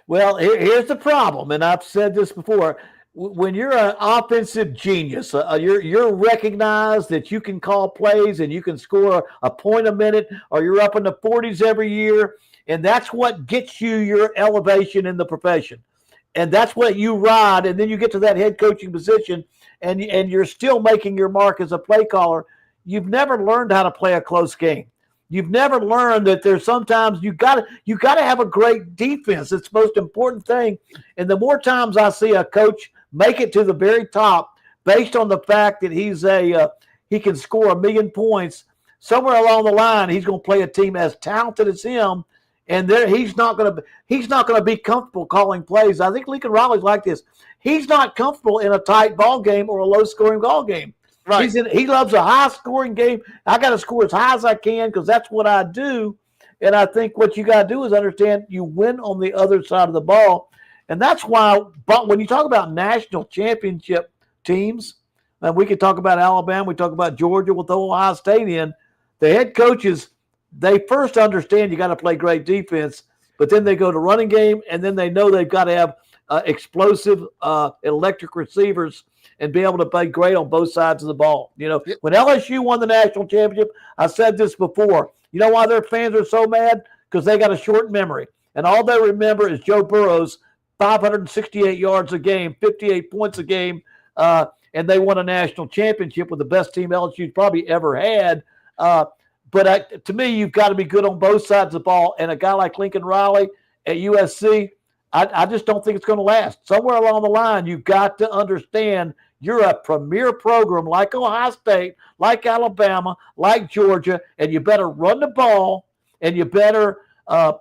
Well, here's the problem, and I've said this before. When you're an offensive genius, you're recognized that you can call plays and you can score a point a minute, or you're up in the 40s every year, and that's what gets you your elevation in the profession. And that's what you ride, and then you get to that head coaching position, and you're still making your mark as a play caller. You've never learned how to play a close game. You've never learned that there's sometimes you got to have a great defense. It's the most important thing. And the more times I see a coach make it to the very top based on the fact that he can score 1 million points, somewhere along the line he's going to play a team as talented as him, and he's not going to be comfortable calling plays. I think Lincoln Riley's like this. He's not comfortable in a tight ball game or a low-scoring ball game. Right. He loves a high-scoring game. I got to score as high as I can because that's what I do. And I think what you got to do is understand you win on the other side of the ball. And that's why when you talk about national championship teams, and we could talk about Alabama, we talk about Georgia with Ohio State in, the head coaches, they first understand you got to play great defense, but then they go to running game, and then they know they've got to have explosive electric receivers and be able to play great on both sides of the ball. You know, when LSU won the national championship, I said this before, you know why their fans are so mad? Because they got a short memory. And all they remember is Joe Burrow's 568 yards a game, 58 points a game, and they won a national championship with the best team LSU's probably ever had. But to me, you've got to be good on both sides of the ball. And a guy like Lincoln Riley at USC, I just don't think it's going to last. Somewhere along the line, you've got to understand you're a premier program like Ohio State, like Alabama, like Georgia, and you better run the ball and you better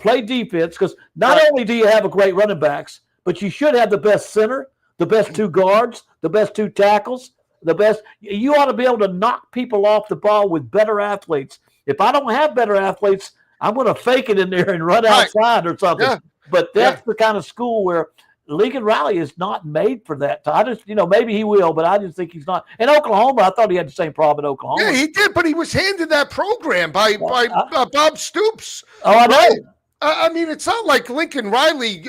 play defense because not only do you have a great running backs, but you should have the best center, the best 2 guards, the best 2 tackles, the best. You ought to be able to knock people off the ball with better athletes. If I don't have better athletes, I'm going to fake it in there and run Right. outside or something. Yeah. But that's the kind of school where Lincoln Riley is not made for that. I just, maybe he will, but I just think he's not. In Oklahoma, I thought he had the same problem in Oklahoma. Yeah, he did, but he was handed that program by Bob Stoops. Oh, I know. Right? I mean, it's not like Lincoln Riley,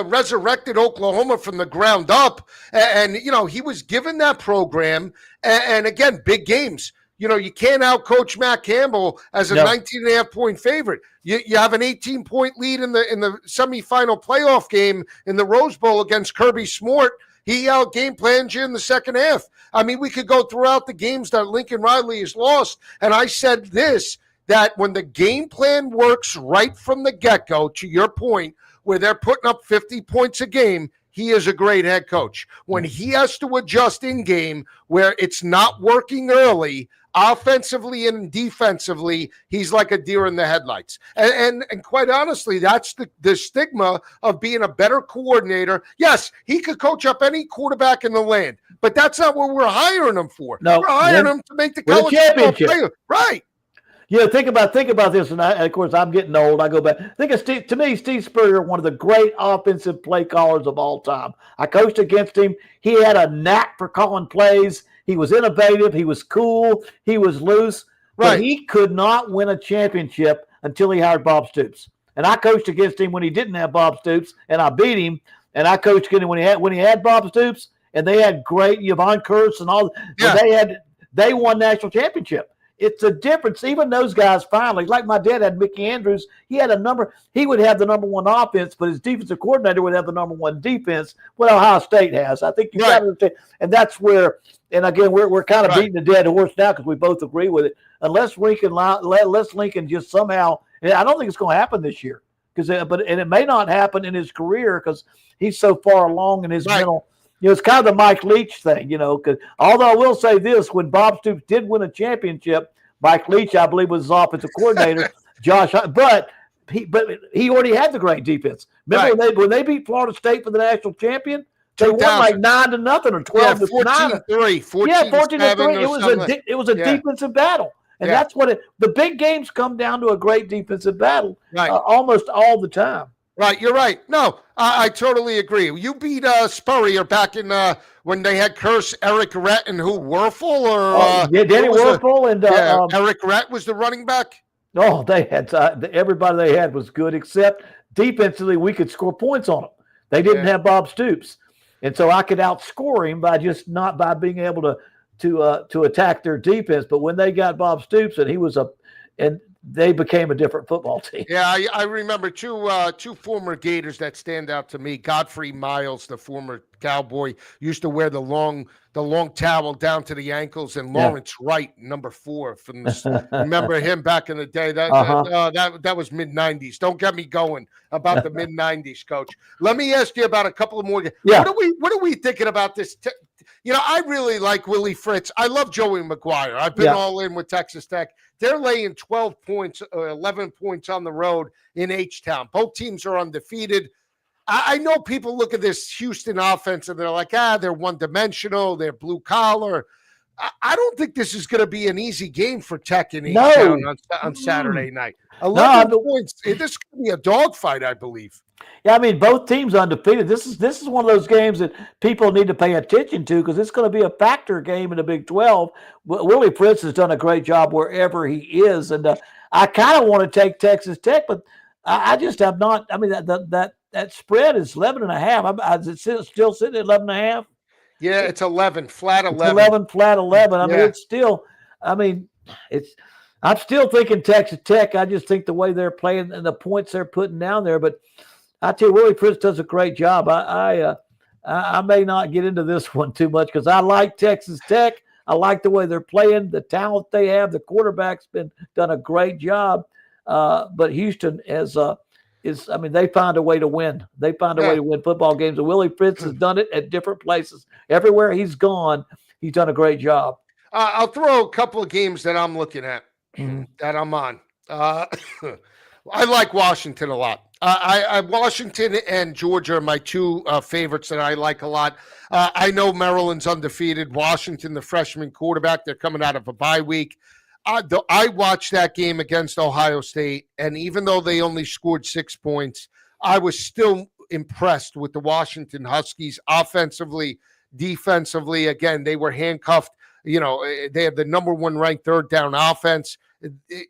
resurrected Oklahoma from the ground up. And he was given that program. And again, big games. You can't outcoach Matt Campbell as a 19.5-point favorite. You have an 18-point lead in the semifinal playoff game in the Rose Bowl against Kirby Smart. He game planned you in the second half. I mean, we could go throughout the games that Lincoln Riley has lost. And I said this, that when the game plan works right from the get-go, to your point, where they're putting up 50 points a game, he is a great head coach. When he has to adjust in game where it's not working early, offensively and defensively, he's like a deer in the headlights. And quite honestly, that's the stigma of being a better coordinator. Yes, he could coach up any quarterback in the land, but that's not what we're hiring him for. No, we're hiring him to make the college championship player. Right. Yeah, think about this, and of course I'm getting old. I go back. Think of Steve. To me, Steve Spurrier, one of the great offensive play callers of all time. I coached against him. He had a knack for calling plays. He was innovative. He was cool. He was loose. Right. But he could not win a championship until he hired Bob Stoops. And I coached against him when he didn't have Bob Stoops, and I beat him. And I coached against him when he had Bob Stoops, and they had great Yvonne Kurtz and all. Yeah. They won national championship. It's a difference. Even those guys finally, like my dad had Mickey Andrews, he would have the number one offense, but his defensive coordinator would have the number one defense. What Ohio State has. I think you got to understand. And that's where, and again, we're kind of beating the dead horse now because we both agree with it. Unless Lincoln just somehow, and I don't think it's going to happen this year, and it may not happen in his career because he's so far along in his mental. It's kind of the Mike Leach thing, because although I will say this, when Bob Stoops did win a championship, Mike Leach, I believe, was his offensive coordinator. But he already had the great defense. Remember when they beat Florida State for the national champion? They won like 9-0 or 12 to 9. 14-3. It was a defensive battle. And that's what the big games come down to, a great defensive battle almost all the time. Right, you're right. No, I totally agree. You beat Spurrier back in when they had Curse, Eric Rett, and who, Werfel? Danny Werfel and Eric Rett was the running back. Oh, they had everybody they had was good, except defensively we could score points on them. They didn't have Bob Stoops, and so I could outscore him by being able to attack their defense. But when they got Bob Stoops, and they became a different football team. Yeah, I remember two former Gators that stand out to me. Godfrey Miles, the former Cowboy, used to wear the long towel down to the ankles, and Lawrence Wright, number 4 from the. Remember him back in the day? That was mid-90s. Don't get me going about the mid-90s, Coach. Let me ask you about a couple of more. Yeah. What are we thinking about this? I really like Willie Fritz. I love Joey McGuire. I've been all in with Texas Tech. They're laying 12 points or 11 points on the road in H-Town. Both teams are undefeated. I know people look at this Houston offense and they're like, they're one-dimensional, they're blue-collar. I don't think this is going to be an easy game for Tech in H-Town on Saturday night. 11 points. This is going to be a dogfight, I believe. Yeah, I mean, both teams undefeated. This is one of those games that people need to pay attention to because it's going to be a factor game in the Big 12. Willie Fritz has done a great job wherever he is, and I kind of want to take Texas Tech, but I just have not. I mean, that spread is 11.5. Is it still sitting at 11.5? Yeah, it's 11, flat 11. It's 11, flat 11. I mean, it's still. I mean, I'm still thinking Texas Tech. I just think the way they're playing and the points they're putting down there, but. I tell you, Willie Fritz does a great job. I may not get into this one too much because I like Texas Tech. I like the way they're playing, the talent they have. The quarterback's done a great job. But Houston they find a way to win. They find a way to win football games. And Willie Fritz has done it at different places. Everywhere he's gone, he's done a great job. I'll throw a couple of games that I'm looking at that I'm on. I like Washington a lot. Washington and Georgia are my two favorites that I like a lot. I know Maryland's undefeated. Washington, the freshman quarterback, they're coming out of a bye week. I watched that game against Ohio State, and even though they only scored 6 points, I was still impressed with the Washington Huskies offensively, defensively. Again, they were handcuffed. They have the number 1 ranked third down offense.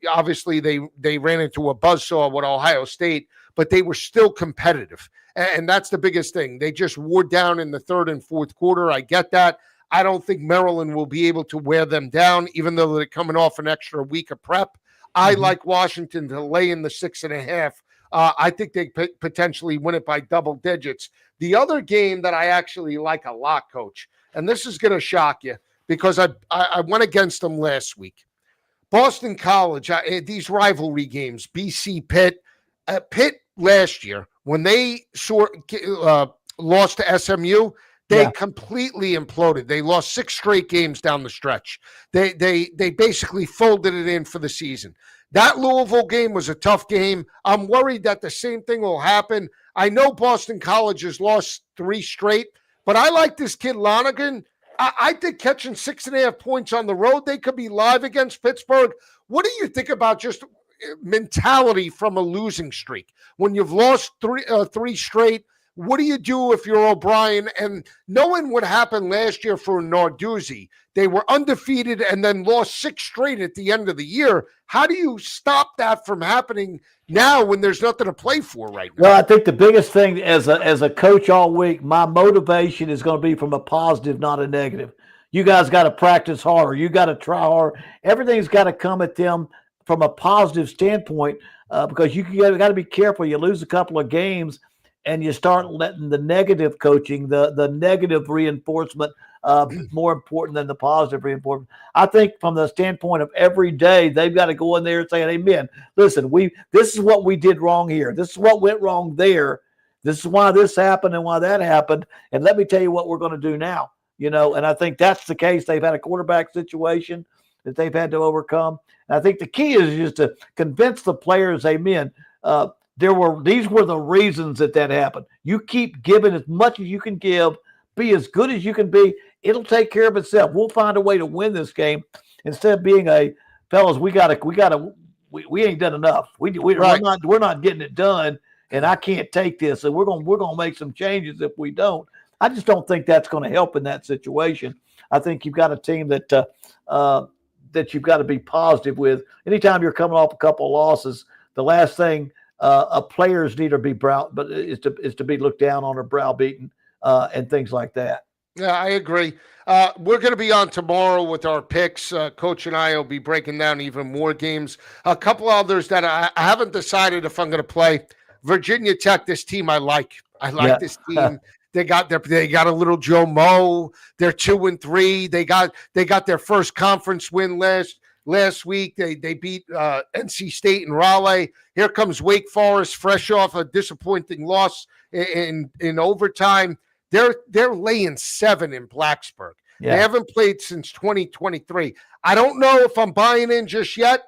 Obviously, they ran into a buzzsaw with Ohio State, but they were still competitive. And that's the biggest thing. They just wore down in the third and fourth quarter. I get that. I don't think Maryland will be able to wear them down, even though they're coming off an extra week of prep. I like Washington to lay in the 6.5. I think they potentially win it by double digits. The other game that I actually like a lot, Coach, and this is going to shock you because I went against them last week. Boston College, these rivalry games, BC Pitt. Pitt last year, when they lost to SMU, they completely imploded. They lost 6 straight games down the stretch. They basically folded it in for the season. That Louisville game was a tough game. I'm worried that the same thing will happen. I know Boston College has lost 3 straight, but I like this kid Lonergan. I think catching 6.5 points on the road, they could be live against Pittsburgh. What do you think about just mentality from a losing streak? When you've lost 3 straight, what do you do if you're O'Brien? And knowing what happened last year for Narduzzi, they were undefeated and then lost 6 straight at the end of the year. How do you stop that from happening now when there's nothing to play for right now? Well, I think the biggest thing as a coach all week, my motivation is going to be from a positive, not a negative. You guys got to practice harder. You got to try harder. Everything's got to come at them from a positive standpoint because you got to be careful. You lose a couple of games and you start letting the negative coaching, the negative reinforcement more important than the positive reinforcement. I think from the standpoint of every day, they've got to go in there and say, amen, listen, this is what we did wrong here. This is what went wrong there. This is why this happened and why that happened. And let me tell you what we're going to do now. And I think that's the case. They've had a quarterback situation that they've had to overcome. And I think the key is just to convince the players, amen, these were the reasons that happened. You keep giving as much as you can give, be as good as you can be. It'll take care of itself. We'll find a way to win this game instead of being fellas, we ain't done enough. We're not getting it done, and I can't take this. And we're gonna make some changes if we don't. I just don't think that's going to help in that situation. I think you've got a team that you've got to be positive with. Anytime you're coming off a couple of losses, the last thing players need to be is to be looked down on or browbeaten and things like that. Yeah, I agree. We're going to be on tomorrow with our picks. Coach and I will be breaking down even more games. A couple others that I haven't decided if I'm going to play. Virginia Tech, this team I like. I like this team. They got a little Joe Mo. They're 2-3. They got their first conference win last week. They beat NC State and Raleigh. Here comes Wake Forest, fresh off a disappointing loss in overtime. They're laying 7 in Blacksburg. Yeah. They haven't played since 2023. I don't know if I'm buying in just yet.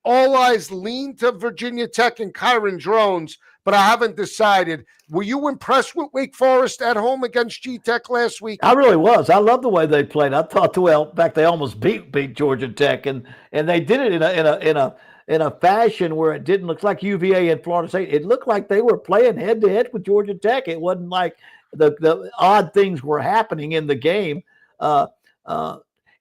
All eyes lean to Virginia Tech and Kyron Drones, but I haven't decided. Were you impressed with Wake Forest at home against G-Tech last week? I really was. I love the way they played. I thought, in fact, they almost beat Georgia Tech, and they did it in a fashion where it didn't look like UVA and Florida State. It looked like they were playing head to head with Georgia Tech. It wasn't like the odd things were happening in the game. And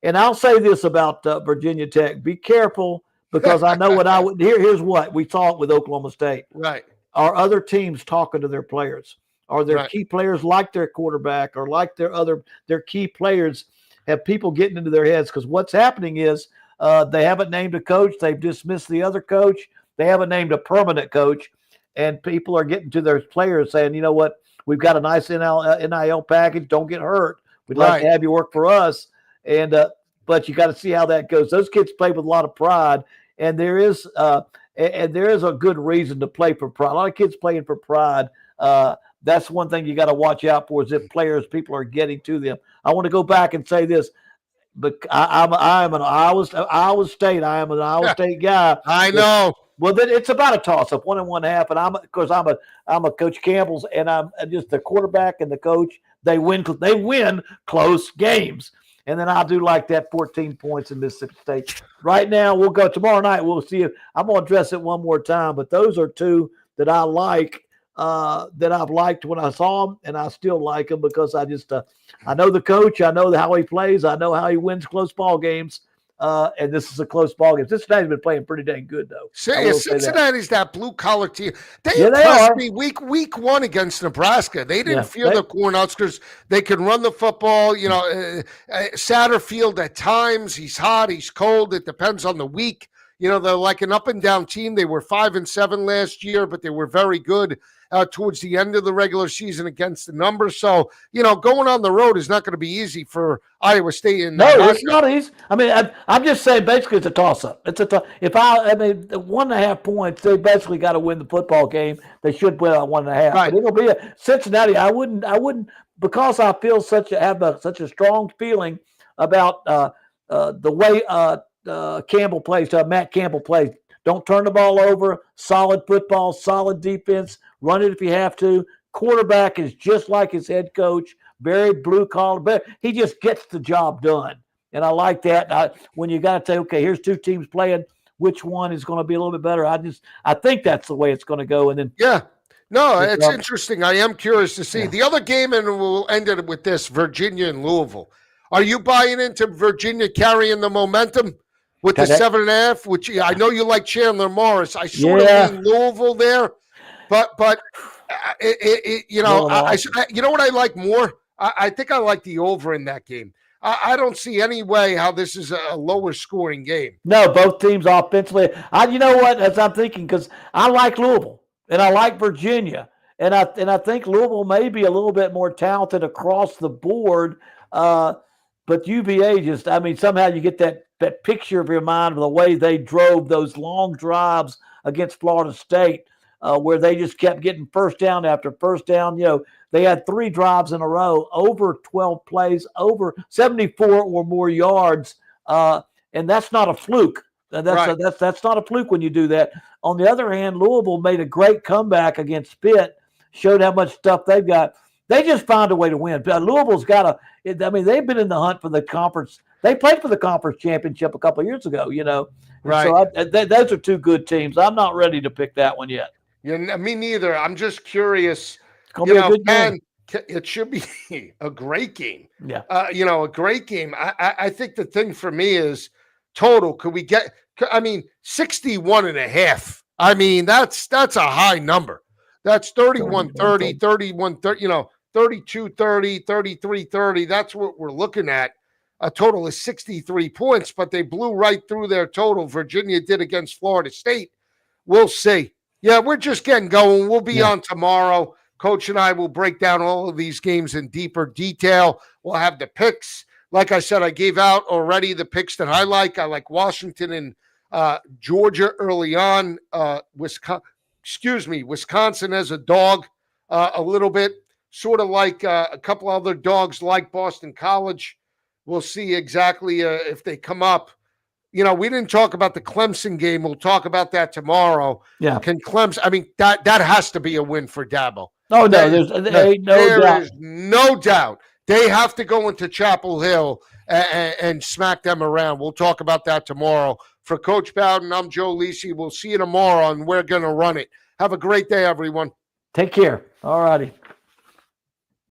I'll say this about Virginia Tech: be careful, because I know what I would. Here's what we saw it with Oklahoma State. Right. Are other teams talking to their players? Are their key players, like their quarterback or like their key players, have people getting into their heads? Because what's happening is they haven't named a coach. They've dismissed the other coach. They haven't named a permanent coach. And people are getting to their players saying, you know what, we've got a nice NIL package. Don't get hurt. We'd like to have you work for us. And but you got to see how that goes. Those kids play with a lot of pride. And there is a good reason to play for pride. A lot of kids playing for pride. That's one thing you got to watch out for, is if people are getting to them. I want to go back and say this, but I'm an Iowa State. I am an Iowa State guy. I know. Well, then it's about a toss-up, 1 1/2. And I'm a Coach Campbell's, and I'm just the quarterback and the coach. They win close games. And then I do like that 14 points in Mississippi State. Right now, we'll go tomorrow night. We'll see if I'm going to address it one more time. But those are two that I like, that I've liked when I saw them, and I still like them because I just I know the coach. I know how he plays. I know how he wins close ball games. And this is a close ball game. Cincinnati's been playing pretty dang good, though. Cincinnati's that blue-collar team. They are. impressed me week one against Nebraska. They didn't fear the Cornhuskers. They could run the football. You know, Satterfield at times, he's hot, he's cold. It depends on the week. You know, they're like an up-and-down team. They were 5-7 last year, but they were very good towards the end of the regular season against the numbers. So, you know, going on the road is not going to be easy for Iowa State. It's not easy. I mean, I'm just saying basically it's a toss-up. It's a I mean, 1.5 points, they basically got to win the football game. They should win on 1.5. Right. But it'll be a Cincinnati. I wouldn't because I feel such a strong feeling about the way Campbell plays, Matt Campbell plays. Don't turn the ball over. Solid football, solid defense. Run it if you have to. Quarterback is just like his head coach. Very blue collar. But he just gets the job done, and I like that. When you got to say, okay, here's two teams playing, which one is going to be a little bit better? I think that's the way it's going to go. And then it's interesting. I am curious to see the other game, and we'll end it with this: Virginia and Louisville. Are you buying into Virginia carrying the momentum with the 7.5? Which I know you like Chandler Morris. I sort of mean Louisville there, but you know, you know what I like more? I think I like the over in that game. I don't see any way how this is a lower scoring game. No, both teams offensively. You know what? As I'm thinking, because I like Louisville and I like Virginia, and I think Louisville may be a little bit more talented across the board. But UVA just, I mean, somehow you get that picture of your mind of the way they drove those long drives against Florida State, where they just kept getting first down after first down. You know, they had 3 drives in a row, over 12 plays, over 74 or more yards, and that's not a fluke. That's not a fluke when you do that. On the other hand, Louisville made a great comeback against Pitt, showed how much stuff they've got. They just found a way to win. Louisville's got I mean, they've been in the hunt for the conference. They played for the conference championship a couple of years ago, you know. Right. So those are two good teams. I'm not ready to pick that one yet. Yeah, me neither. I'm just curious. It's going to be a good game. It should be a great game. Yeah. You know, a great game. I think the thing for me is total. Could we get, 61.5. I mean, that's a high number. That's 31-30, 31-30, you know, 32-30, 33-30. That's what we're looking at. A total is 63 points, but they blew right through their total. Virginia did against Florida State. We'll see. Yeah, we're just getting going. We'll be on tomorrow. Coach and I will break down all of these games in deeper detail. We'll have the picks. Like I said, I gave out already the picks that I like. I like Washington and Georgia early on. Wisconsin as a dog a little bit. Sort of like a couple other dogs like Boston College. We'll see exactly if they come up. You know, we didn't talk about the Clemson game. We'll talk about that tomorrow. Yeah. Can Clemson, I mean, that has to be a win for Dabo. Oh, no, there is no doubt. They have to go into Chapel Hill and smack them around. We'll talk about that tomorrow. For Coach Bowden, I'm Joe Lisi. We'll see you tomorrow, and we're going to run it. Have a great day, everyone. Take care. All righty.